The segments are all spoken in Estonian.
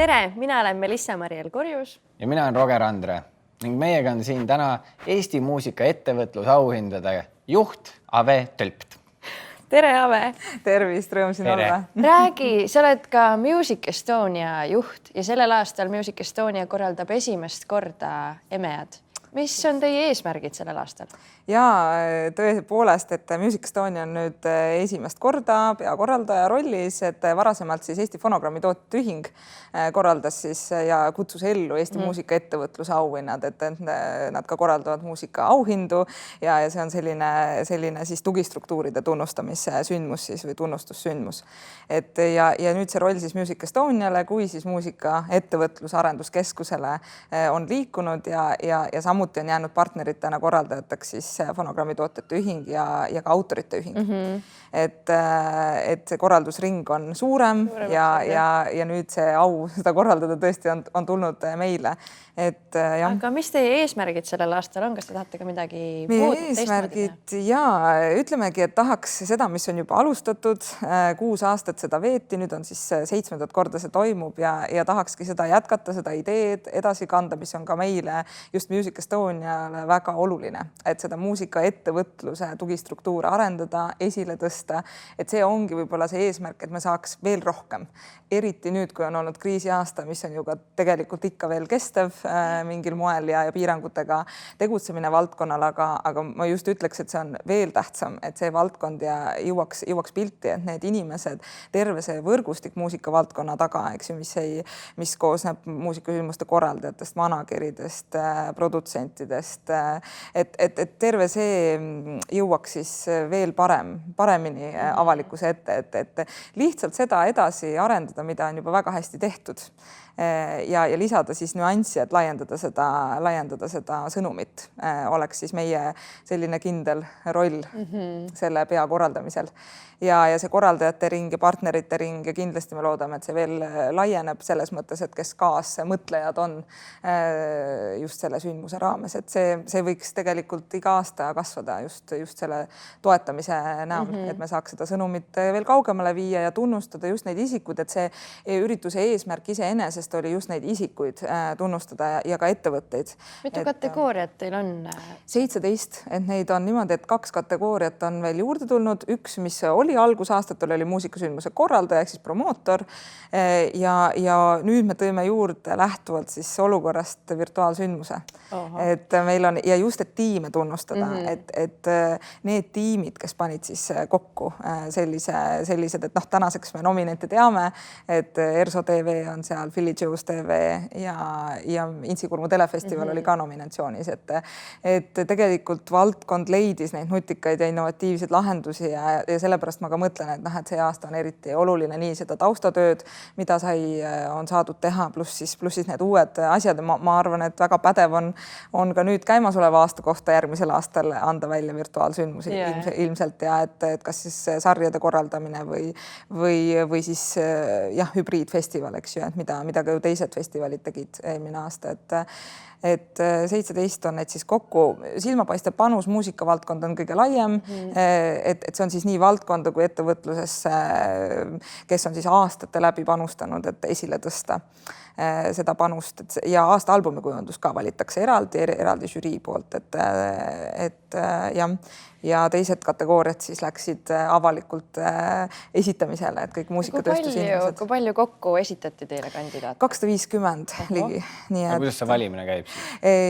Tere, mina olen Melissa-Mariel Korjus. Ja mina olen Roger Andre ning meiega on siin täna Eesti muusika ettevõtlusauhindade juht Ave Tölpt. Tere, Ave! Tervist, rõõm siin olla. Räägi, sa oled ka Music Estonia juht ja sellel aastal Music Estonia korraldab esimest korda EMEA-d. Mis on teie eesmärgid sellel aastal? Jaa, tõepoolest, et Music Estonia on nüüd esimest korda peakorraldaja rollis, et varasemalt siis Eesti Fonogrammi tootjate ühing korraldas siis ja kutsus ellu Eesti muusika ettevõtluse auhinnad, et nad ka korraldavad muusika auhindu ja see on selline siis tugistruktuuride tunnustamise sündmus siis või tunnustussündmus. Ja nüüd see roll siis Music Estoniale kui siis muusika ettevõtluse arenduskeskusele on liikunud ja samuti on jäänud partneritena korraldajateks siis Fonogrammi tootjate ühing ja ka autorite ühing. Et see korraldusring on suurem ja nüüd see au seda korraldada tõesti on tulnud meile. Aga mis teie eesmärgid sellel aastal on? Kas te tahate ka midagi muud eesmärgid? Ütlemegi, et tahaks seda, mis on juba alustatud. 6 aastat seda veeti, nüüd on siis 7. korda see toimub ja tahakski seda jätkata, seda ideed edasi kanda, mis on ka meile just Music Estoniale väga oluline. Et seda muusika ettevõtluse tugistruktuure arendada, esile tõsta. Et see ongi võib-olla see eesmärk, et me saaks veel rohkem. Eriti nüüd, kui on olnud kriisiaasta, mis on ju ka tegelikult ikka veel kestev mingil moel ja piirangutega tegutsemine valdkonnal, aga ma just ütleks, et see on veel tähtsam, et see valdkond jõuaks pilti, et need inimesed, terve see võrgustik muusika valdkonna taga, eks ju, mis koosneb muusikasündmuste korraldajatest, manageridest, produtsentidest, et terve see jõuaks siis veel paremini avalikkuse ette, et lihtsalt seda edasi arendada, mida on juba väga hästi tehtud ja lisada siis nüanssi, et laiendada seda sõnumit oleks siis meie selline kindel roll selle pea korraldamisel. Ja see korraldajate ring ja partnerite ring ja kindlasti me loodame, et see veel laieneb selles mõttes, et kes kaasmõtlejad on just selle sündmuse raames, et see võiks tegelikult iga aasta kasvada just selle toetamise näol, et me saaks seda sõnumit veel kaugemale viia ja tunnustada just neid isikud, et see ürituse eesmärk iseenesest oli just neid isikuid tunnustada ja ka ettevõtteid. Mitu kategooriat teil on? 17, et neid on niimoodi, et 2 kategooriat on veel juurde tulnud. Üks, mis oli algusaastatel, oli muusikasündmuse korraldaja ehk siis promootor ja nüüd me tõime juurde lähtuvalt siis olukorrast virtuaalsündmuse. Et meil on ja just, et tiime tunnustada, et need tiimid, kes panid siis kokku sellised, et tänaseks me nominente teame, et Erso TV on seal, Philly Joe's TV ja Intsikurmu telefestival oli ka nominatsioonis, et tegelikult valdkond leidis neid nutikaid ja innovatiivseid lahendusi ja sellepärast ma ka mõtlen, et see aasta on eriti oluline nii seda taustatööd, mida on saadud teha, pluss siis need uued asjad. Ma arvan, et väga pädev on ka nüüd käimasoleva aasta kohta järgmisel aastal anda välja virtuaalsündmusi ilmselt ja et kas siis sarjade korraldamine või siis hübriidfestival, eks ju, et mida ka ju teised festivalid tegid eelmine aasta, et 17 on need siis kokku. Silmapaistev panus muusikavaldkond on kõige laiem, et see on siis nii valdkonda kui ettevõtlusesse, kes on siis aastate läbi panustanud, et esile tõsta seda panust ja aasta albumikujundus ka valitakse eraldi žürii poolt, ja teised kategooriad siis läksid avalikult esitamisele, et kõik muusikatööstus inimesed. Kui palju kokku esitati teile kandidaat? 250 ligi. Kuidas see valimine käib?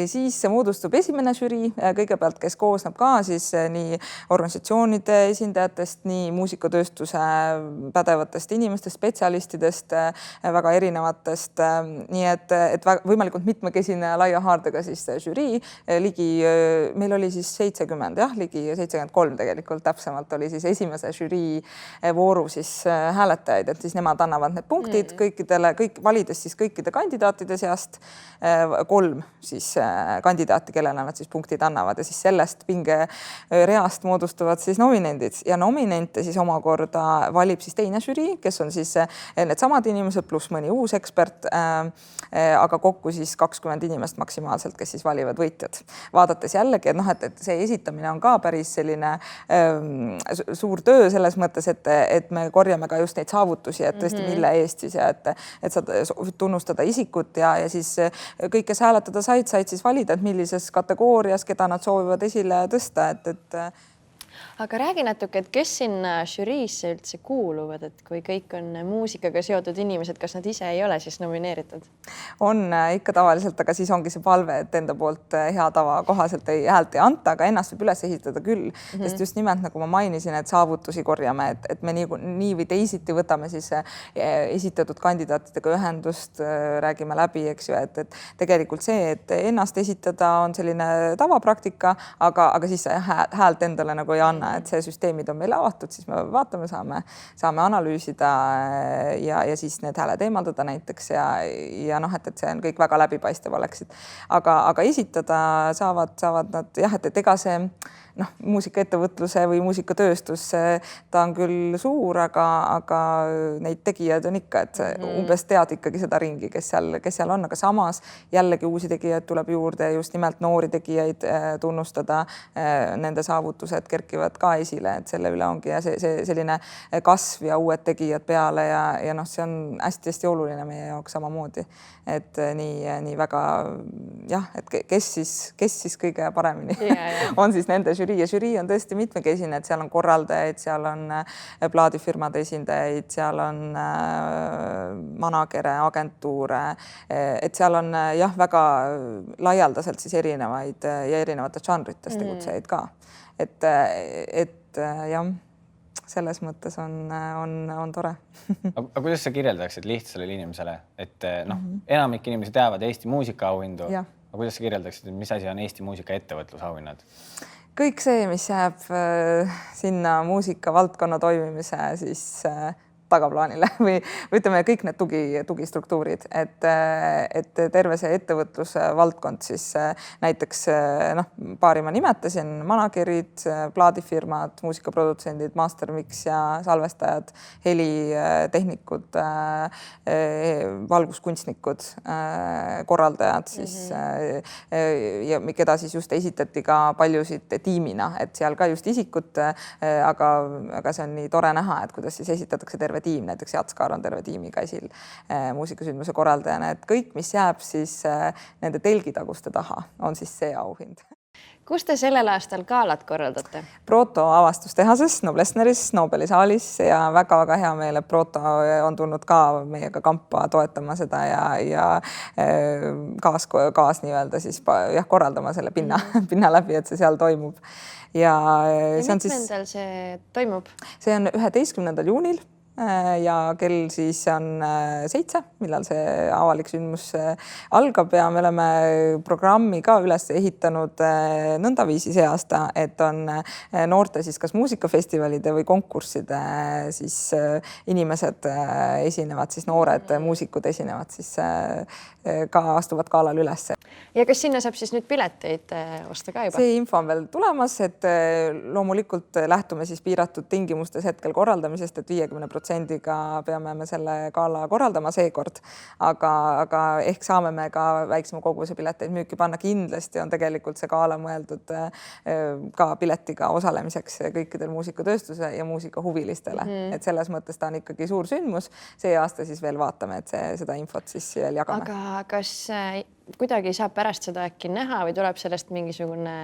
Siis see moodustub esimene žürii, kõigepealt, kes koosneb ka siis nii organisatsioonide esindajatest, nii muusikatööstuse pädevatest inimestest, spetsialistidest, väga erinevatest, nii et võimalikult mitmekesine laia haardega siis žürii, meil oli siis 70, ligi 73 tegelikult täpsemalt oli siis esimese žürii vooru siis hääletajaid, et siis nemad annavad need punktid valides siis kõikide kandidaatide seast 3 siis kandidaati, kellele nad siis punktid annavad ja siis sellest pingereast moodustuvad siis nominendid ja nominente siis omakorda valib siis teine žürii, kes on siis need samad inimesed pluss mõni uus ekspert aga kokku siis 20 inimest maksimaalselt, kes siis valivad võitjad. Vaadates jällegi, et see esitamine on ka päris selline suur töö selles mõttes, et me korjame ka just neid saavutusi, et tõesti mille eest siis ja et sa tunnustada isikut ja siis kõik, kes hääletada said siis valida, et millises kategoorias, keda nad soovivad esile tõsta, aga räägi natuke, et kes sinna žüriisse üldse kuuluvad, et kui kõik on muusikaga seotud inimesed, kas nad ise ei ole siis nomineeritud? On ikka tavaliselt, aga siis ongi see palve, et enda poolt hea tava kohaselt häält ei anta, aga ennast võib üles esitada küll, sest just nimelt nagu ma mainisin, et saavutusi korjame, et me nii või teisiti võtame siis esitatud kandidaatidega ühendust, räägime läbi, eks ju, et tegelikult see, et ennast esitada on selline tavapraktika, aga siis häält endale nagu ei anna, et see süsteemid on meil avatud, siis me vaatame, saame analüüsida ja siis need hääled eemaldada näiteks ja et see on kõik väga läbipaistev oleksid. Aga esitada saavad nad jah, et ega see muusikaettevõtluse või muusikatööstus, ta on küll suur, aga neid tegijaid on ikka, et umbes tead ikkagi seda ringi, kes seal on, aga samas jällegi uusi tegijaid tuleb juurde, just nimelt noori tegijaid tunnustada, nende saavutused kerkivad ka esile, et selle üle ongi ja see selline kasv ja uued tegijad peale ja see on hästi-hästi oluline meie jaoks samamoodi, et nii väga jah, et kes siis kõige paremini on siis nende žürii ja žürii on tõesti mitmekesine, et seal on korraldajaid, seal on plaadifirmade esindajaid, seal on managere, agentuure, et seal on jah, väga laialdaselt siis erinevaid ja erinevates žanrites tegutsejaid ka, et jah, selles mõttes on tore. Aga kuidas sa kirjeldaksid lihtsale inimesele, et enamik inimesi teavad Eesti muusikaauhindu, aga kuidas sa kirjeldaksid, mis asi on Eesti muusikaettevõtlusauhinnad? Kõik see, mis jääb sinna muusikavaldkonna toimimise siis tagaplaanile või ütleme kõik need tugistruktuurid, et terve see ettevõtlusvaldkond siis näiteks paari ma nimetasin, managerid, plaadifirmad, muusikaprodutsendid, mastermix ja salvestajad, helitehnikud, valguskunstnikud, korraldajad siis ja keda siis just esitati ka paljusid tiimina, et seal ka just isikut, aga see on nii tore näha, et kuidas siis esitatakse terve tiim, näiteks Jatskar on terve tiimiga esil muusikasündmuse korraldajana, et kõik, mis jääb siis nende telgitaguste taha, on siis see auhind. Kus te sellel aastal galat korraldate? Proto avastustehases, Noblessneris, Nobeli saalis ja väga-väga hea meel, et Proto on tulnud ka meiega kampa toetama seda ja kaas nii-öelda siis korraldama selle pinna läbi, et see seal toimub. Ja mitmendal see toimub? See on 11. juunil. Ja kell siis on 7, millal see avalik sündmus algab ja me oleme programmi ka üles ehitanud nõndaviisi see aasta, et on noorte siis kas muusikafestivalide või konkursside siis inimesed esinevad, siis noored muusikud esinevad siis ka astuvad galal üles. Ja kas sinna saab siis nüüd pileteid osta ka juba? See info on veel tulemas, et loomulikult lähtume siis piiratud tingimustes hetkel korraldamisest, et 50%-ga peame me selle gala korraldama seekord, aga ehk saame me ka väiksema koguse pileteid müüki panna. Kindlasti on tegelikult see gala mõeldud ka piletiga osalemiseks kõikidel muusikatööstuse ja muusikahuvilistele, et selles mõttes ta on ikkagi suur sündmus. See aasta siis veel vaatame, et seda infot siis veel jagame. Aga kas kuidagi saab pärast seda äkki näha või tuleb sellest mingisugune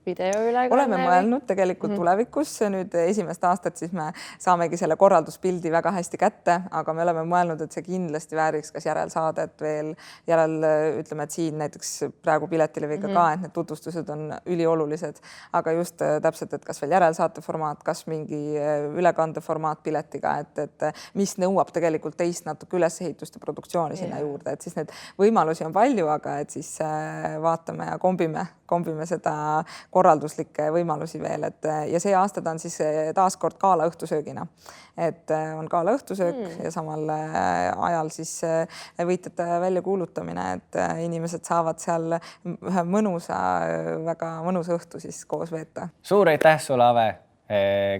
video ülekanne? Oleme mõelnud tegelikult tulevikus, nüüd esimest aastat siis me saamegi selle korralduspildi väga hästi kätte, aga me oleme mõelnud, et see kindlasti vääriks kas järelsaadet veel, ütleme, et siin näiteks praegu Piletileviga ka, et need tutvustused on üliolulised, aga just täpselt, et kas veel järelsaate formaat, kas mingi ülekande formaat Piletiga, et mis nõuab tegelikult teist natuke ülesehitust ja produktsiooni sinna juurde, et siis need võimalusi on palju, aga et siis vaatame ja kombime seda korralduslikke võimalusi veel, ja see aasta ta on siis taaskord gala õhtusöögina, et on gala õhtusöök ja samal ajal siis võitjate välja kuulutamine, et inimesed saavad seal ühe väga mõnusa õhtu siis koos veeta. Suur aitäh sulle, Ave,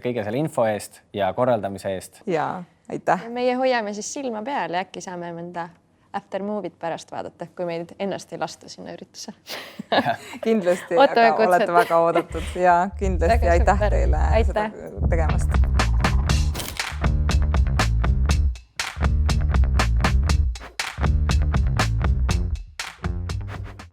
kõige selle info eest ja korraldamise eest. Ja aitäh. Meie hoiame siis silma peal ja äkki saame mõnda after movie'd pärast vaadata, kui meid ennast ei lasta sinna üritusse. Kindlasti, Ootame aga kutset. olete väga oodatud ja kindlasti Väga aitäh super. teile Aitäh. seda tegemast.